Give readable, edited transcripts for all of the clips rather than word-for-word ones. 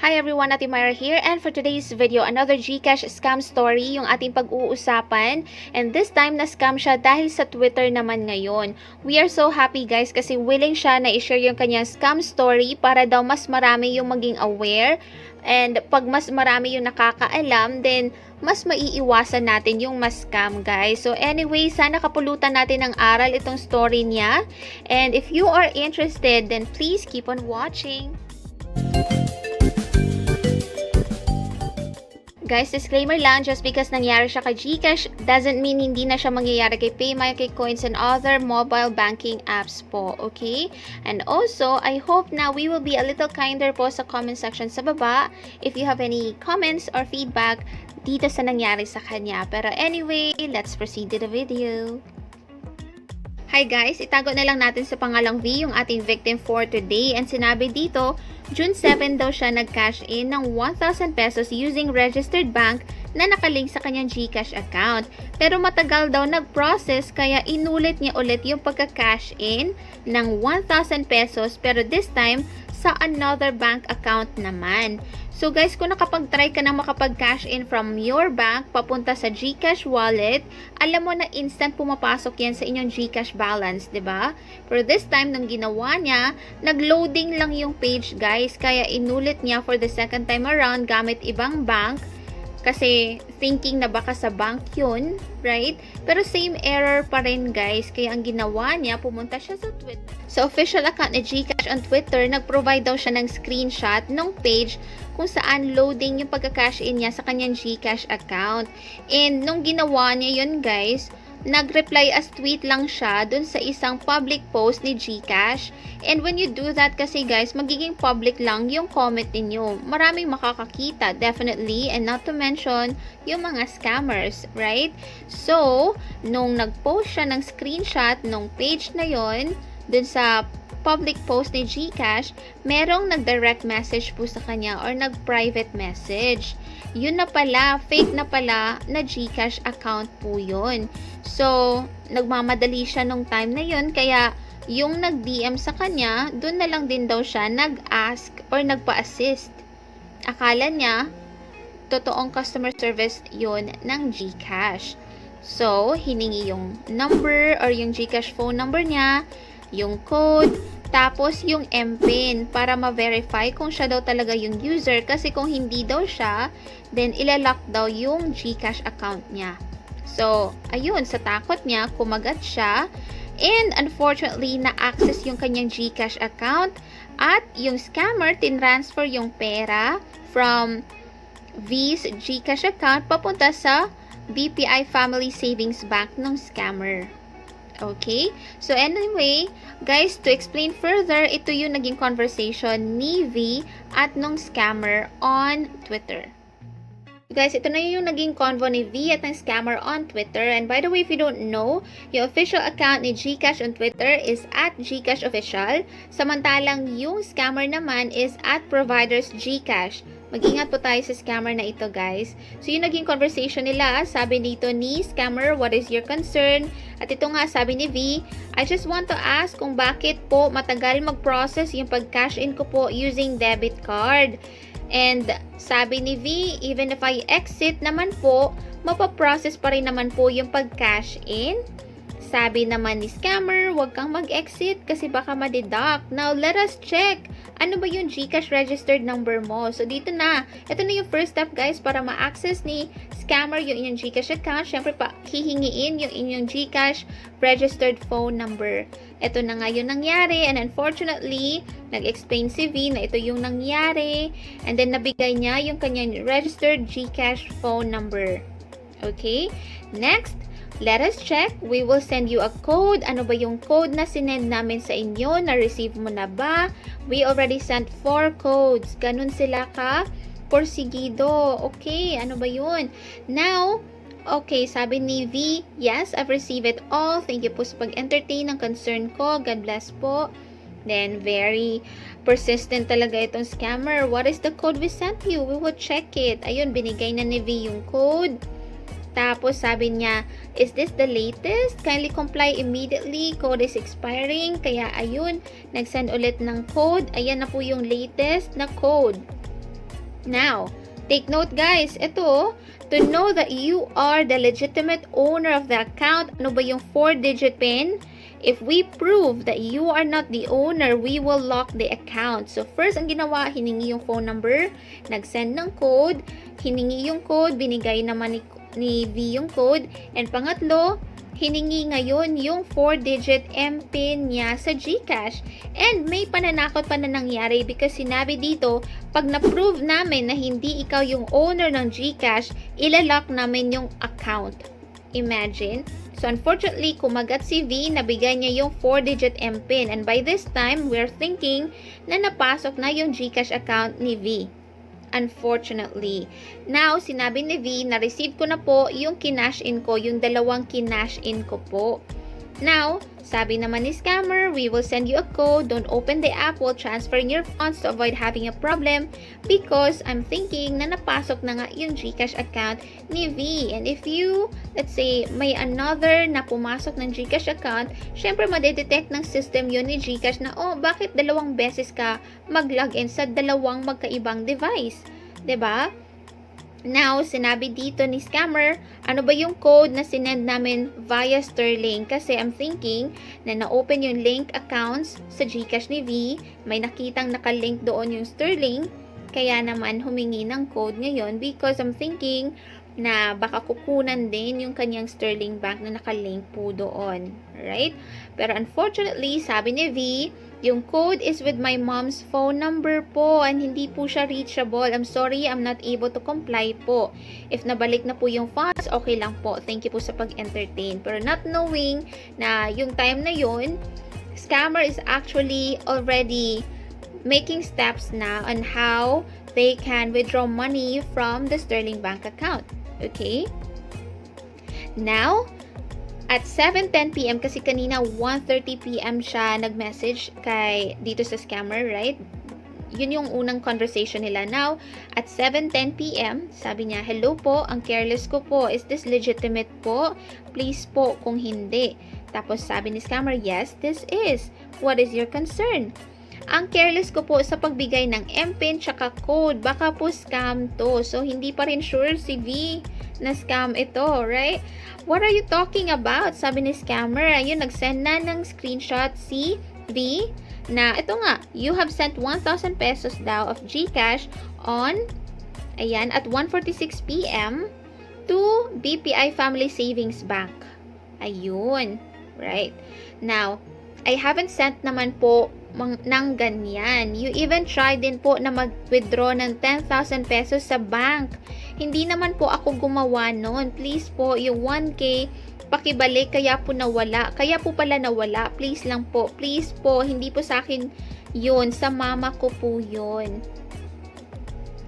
Hi everyone, Ate Myra here, and for today's video, another GCash scam story yung ating pag-uusapan. And this time, na-scam siya dahil sa Twitter naman ngayon. We are so happy guys kasi willing siya na i-share yung kanyang scam story para daw mas marami yung maging aware. And pag mas marami yung nakakaalam, then mas maiiwasan natin yung mas-scam guys. So anyway, sana kapulutan natin ng aral itong story niya. And if you are interested, then please keep on watching. Guys, disclaimer lang, just because nangyari siya kay GCash doesn't mean hindi na siya mangyayari kay PAYMAYA, kay Coinsph, and other mobile banking apps po, okay? And also, I hope na we will be a little kinder po sa comment section sa baba if you have any comments or feedback dito sa nangyari sa kanya. Pero anyway, let's proceed to the video. Hi guys, itago na lang natin sa pangalang V yung ating victim for today, and sinabi dito, June 7 daw siya nag-cash in ng 1,000 pesos using registered bank na nakalink sa kanyang GCash account. Pero matagal daw nag-process kaya inulit niya ulit yung pagka-cash in ng 1,000 pesos pero this time sa another bank account naman. So guys, kung nakapag-try ka na makapag-cash in from your bank papunta sa GCash wallet, alam mo na instant pumapasok yan sa inyong GCash balance, 'di ba? Pero this time nang ginawa niya, nag-loading lang yung page guys, kaya inulit niya for the second time around gamit ibang bank. Kasi thinking na baka sa bank yun, right? Pero same error pa rin guys. Kaya ang ginawa niya, pumunta siya sa Twitter. Sa official account ni GCash on Twitter, nag-provide daw siya ng screenshot ng page kung saan loading yung pagka-cash in niya sa kanyang GCash account. And nung ginawa niya yun guys, nag-reply as tweet lang siya dun sa isang public post ni GCash. And when you do that kasi guys, magiging public lang yung comment ninyo. Maraming makakakita, definitely, and not to mention yung mga scammers, right? So, nung nag-post siya ng screenshot ng page na yon dun sa public post ni GCash, merong nag-direct message po sa kanya or nag-private message. Yun na pala, fake na pala na GCash account po yun. So, nagmamadali siya nung time na yun, kaya yung nag-DM sa kanya, dun na lang din daw siya nag-ask or nagpa-assist. Akala niya, totoong customer service yun ng GCash. So, hiningi yung number or yung GCash phone number niya, yung code, tapos yung MPIN para ma-verify kung siya daw talaga yung user, kasi kung hindi daw siya, then ilalock daw yung GCash account niya. So, ayun, sa takot niya, kumagat siya, and unfortunately, na-access yung kanyang GCash account, at yung scammer tinransfer yung pera from V's GCash account papunta sa BPI Family Savings Bank ng scammer. Okay? So anyway, guys, to explain further, ito yung naging conversation ni V at nung scammer on Twitter. Guys, ito na yung naging convo ni V at ng scammer on Twitter. And by the way, if you don't know, yung official account ni GCash on Twitter is at GCash Official. Samantalang yung scammer naman is at Providers GCash. Mag-ingat po tayo sa scammer na ito, guys. So, yung naging conversation nila, sabi dito ni scammer, what is your concern? At ito nga, sabi ni V, I just want to ask kung bakit po matagal mag-process yung pag-cash in ko po using debit card. And sabi ni V, even if I exit naman po, mapaprocess pa rin naman po yung pag-cash in. Sabi naman ni scammer, huwag kang mag-exit kasi baka ma-deduct. Now, let us check. Ano ba yung GCash registered number mo? So, dito na. Ito na yung first step, guys, para ma-access ni scammer yung inyong GCash account. Siyempre, hihingiin yung inyong GCash registered phone number. Ito na nga yung nangyari. And unfortunately, nag-explain si V na ito yung nangyari. And then, nabigay niya yung kanyang registered GCash phone number. Okay? Next, let us check. We will send you a code. Ano ba yung code na sinend namin sa inyo? Na-receive mo na ba? We already sent 4 codes. Ganun sila ka porsigido. Okay, ano ba yun? Now, okay, sabi ni V, yes, I've received it all. Thank you po sa pag-entertain ng concern ko. God bless po. Then, very persistent talaga itong scammer. What is the code we sent you? We will check it. Ayun, binigay na ni V yung code. Tapos sabi niya, is this the latest? Kindly comply immediately. Code is expiring. Kaya ayun, nag-send ulit ng code. Ayan na po yung latest na code. Now, take note guys, ito, to know that you are the legitimate owner of the account, ano ba yung 4-digit PIN? If we prove that you are not the owner, we will lock the account. So first, ang ginawa, hiningi yung phone number, nag-send ng code, hiningi yung code, binigay naman ni V yung code, and pangatlo, hiningi ngayon yung 4-digit MPIN niya sa GCash. And may pananakot pa na nangyari because sinabi dito, pag na-prove namin na hindi ikaw yung owner ng GCash, ilalock namin yung account. Imagine. So unfortunately, kumagat si V, nabigay niya yung 4-digit MPIN. And by this time, we're thinking na napasok na yung GCash account ni V. Unfortunately. Now, sinabi ni V, na-receive ko na po yung kinash in ko, yung dalawang kinash in ko po. Now, sabi naman ni scammer, we will send you a code, don't open the app while transferring your funds to avoid having a problem because I'm thinking na napasok na nga yung GCash account ni V. And if you, let's say, may another na pumasok ng GCash account, syempre madedetect ng system yun ni GCash na, oh, bakit dalawang beses ka mag-login sa dalawang magkaibang device? 'Di ba? Now, sinabi dito ni scammer, ano ba yung code na sinend namin via Sterling? Kasi I'm thinking na na-open yung link accounts sa GCash ni V, may nakitang nakalink doon yung Sterling, kaya naman humingi ng code ngayon because I'm thinking na baka kukunan din yung kanyang Sterling Bank na nakalink po doon. Right? Pero unfortunately, sabi ni V, yung code is with my mom's phone number po and hindi po siya reachable. I'm sorry, I'm not able to comply po. If nabalik na po yung funds, okay lang po. Thank you po sa pag-entertain. Pero not knowing na yung time na yun, scammer is actually already making steps na on how they can withdraw money from the Sterling Bank account. Okay? Now, at 7:10 PM, kasi kanina 1:30 PM siya nag-message kay dito sa scammer, right? Yun yung unang conversation nila. Now, at 7:10 PM, sabi niya, hello po, ang careless ko po. Is this legitimate po? Please po kung hindi. Tapos sabi ni scammer, yes, this is. What is your concern? Ang careless ko po sa pagbigay ng MPIN tsaka code. Baka po scam to. So, hindi pa rin sure si V na scam ito, right? What are you talking about? Sabi ni scammer. Ayun, nag-send na ng screenshot si V na ito nga, you have sent 1,000 pesos daw of GCash on, ayan, at 1:46 PM to BPI Family Savings Bank. Ayun, right? Now, I haven't sent naman po ng ganyan. You even tried din po na mag-withdraw ng 10,000 pesos sa bank. Hindi naman po ako gumawa nun. Please po, yung 1K, pakibalik, kaya po nawala. Kaya po pala nawala. Please lang po. Please po, hindi po sa akin yun. Sa mama ko po yun.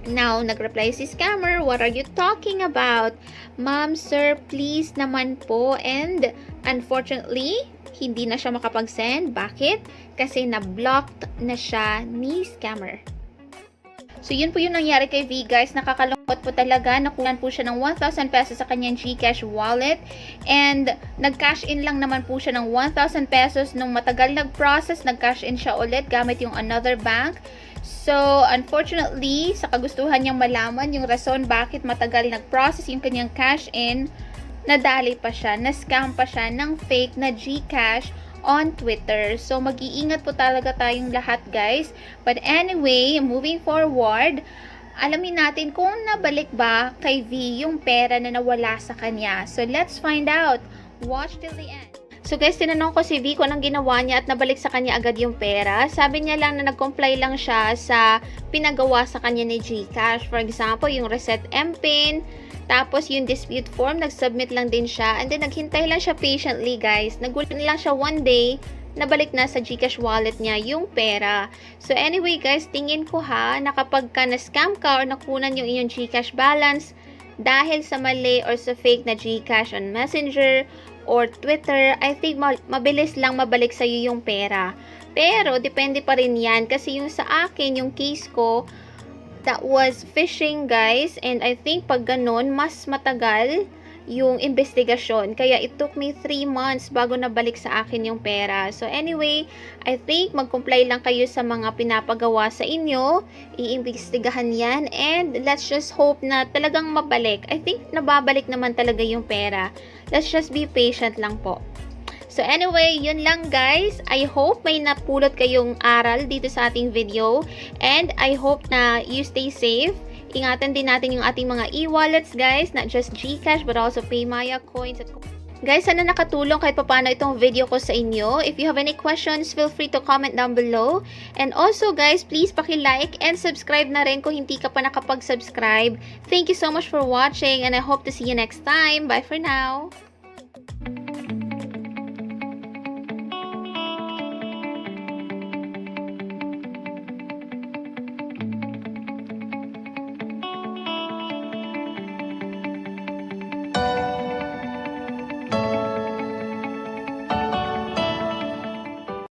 Now, nag-reply si scammer, what are you talking about? Ma'am, sir, please naman po. And unfortunately, hindi na siya makapag-send. Bakit? Kasi na-blocked na siya ni scammer. So, yun po yung nangyari kay V, guys. Nakakalungkot po talaga. Nakunan po siya ng 1,000 pesos sa kanyang GCash wallet. And nag-cash in lang naman po siya ng 1,000 pesos. Nung matagal nag-process, nag-cash in siya ulit gamit yung another bank. So, unfortunately, sa kagustuhan niyang malaman yung rason bakit matagal nag-process yung kanyang cash in, nadali pa siya, na-scam pa siya ng fake na GCash on Twitter. So, mag-iingat po talaga tayong lahat, guys. But anyway, moving forward, alamin natin kung nabalik ba kay V yung pera na nawala sa kanya. So, let's find out. Watch till the end. So guys, tinanong ko si V kung anong ginawa niya at nabalik sa kanya agad yung pera. Sabi niya lang na nag-comply lang siya sa pinagawa sa kanya ni GCash. For example, yung reset MPIN, tapos yung dispute form, nag-submit lang din siya. And then naghintay lang siya patiently, guys. Nagulat lang siya one day, nabalik na sa GCash wallet niya yung pera. So anyway guys, tingin ko na kapag ka na-scam ka or nakunan yung inyong GCash balance dahil sa mali or sa fake na GCash on Messenger or Twitter, I think mabilis lang mabalik sa'yo yung pera. Pero, depende pa rin yan. Kasi yung sa akin, yung case ko, that was phishing, guys. And I think pag ganun, mas matagal yung investigasyon. Kaya it took me 3 months bago nabalik sa akin yung pera. So anyway, I think mag-comply lang kayo sa mga pinapagawa sa inyo. Iimbestigahan yan and let's just hope na talagang mabalik. I think nababalik naman talaga yung pera. Let's just be patient lang po. So anyway, yun lang guys. I hope may napulot kayong aral dito sa ating video. And I hope na you stay safe. Ingatan din natin yung ating mga e-wallets guys. Not just GCash but also PAYMAYA, coins at guys, sana nakatulong kahit paano itong video ko sa inyo. If you have any questions, feel free to comment down below. And also guys, please paki-like and subscribe na rin kung hindi ka pa nakapag-subscribe. Thank you so much for watching and I hope to see you next time. Bye for now!